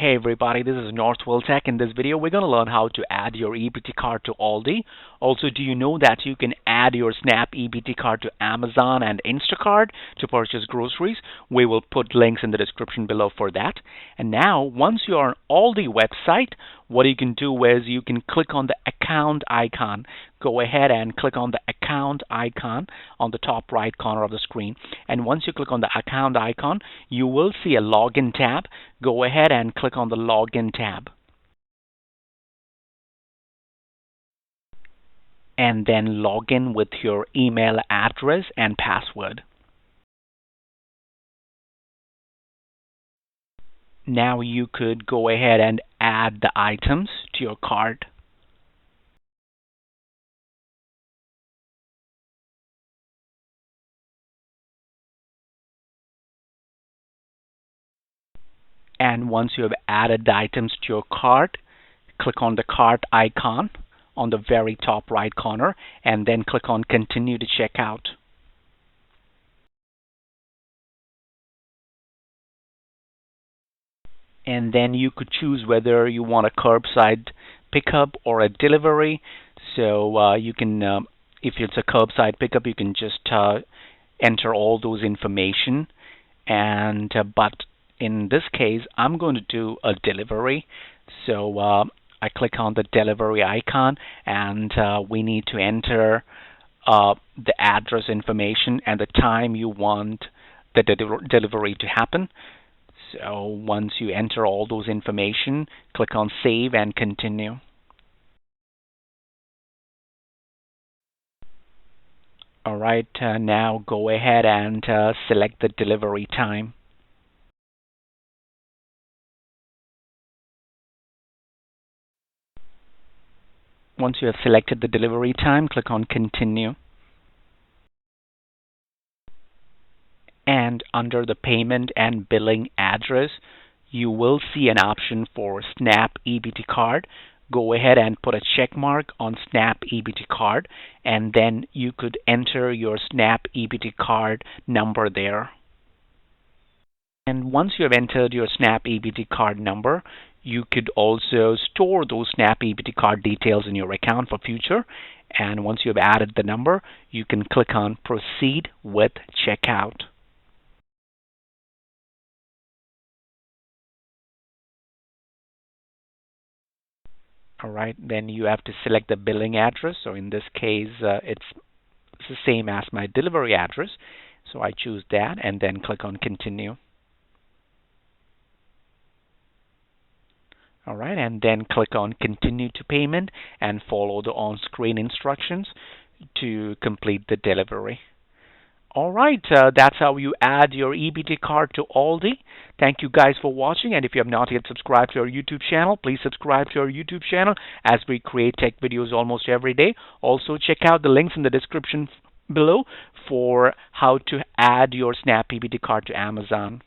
Hey everybody, this is Northwell Tech. In this video, we're going to learn how to add your EBT card to Aldi. Also, do you know that you can add your Snap EBT card to Amazon and Instacart to purchase groceries? We will put links in the description below for that. And now, once you are on Aldi website, what you can do is you can click on the account icon. Go ahead and click on the account icon on the top right corner of the screen. And once you click on the account icon, you will see a login tab. Go ahead and click on the login tab. And then log in with your email address and password. Now you could go ahead and add the items to your cart. And once you have added the items to your cart, click on the cart icon on the very top right corner and then click on continue to checkout. And then you could choose whether you want a curbside pickup or a delivery. So you can, if it's a curbside pickup, you can just enter all those information. And but in this case, I'm going to do a delivery. So I click on the delivery icon, and we need to enter the address information and the time you want the delivery to happen. So once you enter all those information, click on Save and Continue. Alright, now go ahead and select the delivery time. Once you have selected the delivery time, click on Continue. And under the payment and billing address, you will see an option for Snap EBT Card. Go ahead and put a check mark on Snap EBT Card, and then you could enter your Snap EBT Card number there. And once you have entered your Snap EBT Card number, you could also store those Snap EBT Card details in your account for future. And once you have added the number, you can click on Proceed with Checkout. Alright, then you have to select the billing address. So in this case, it's the same as my delivery address. So I choose that and then click on Continue. Alright, and then click on Continue to Payment and follow the on-screen instructions to complete the delivery. Alright, that's how you add your EBT card to Aldi. Thank you guys for watching, and if you have not yet subscribed to our YouTube channel, please subscribe to our YouTube channel as we create tech videos almost every day. Also, check out the links in the description below for how to add your Snap EBT card to Amazon.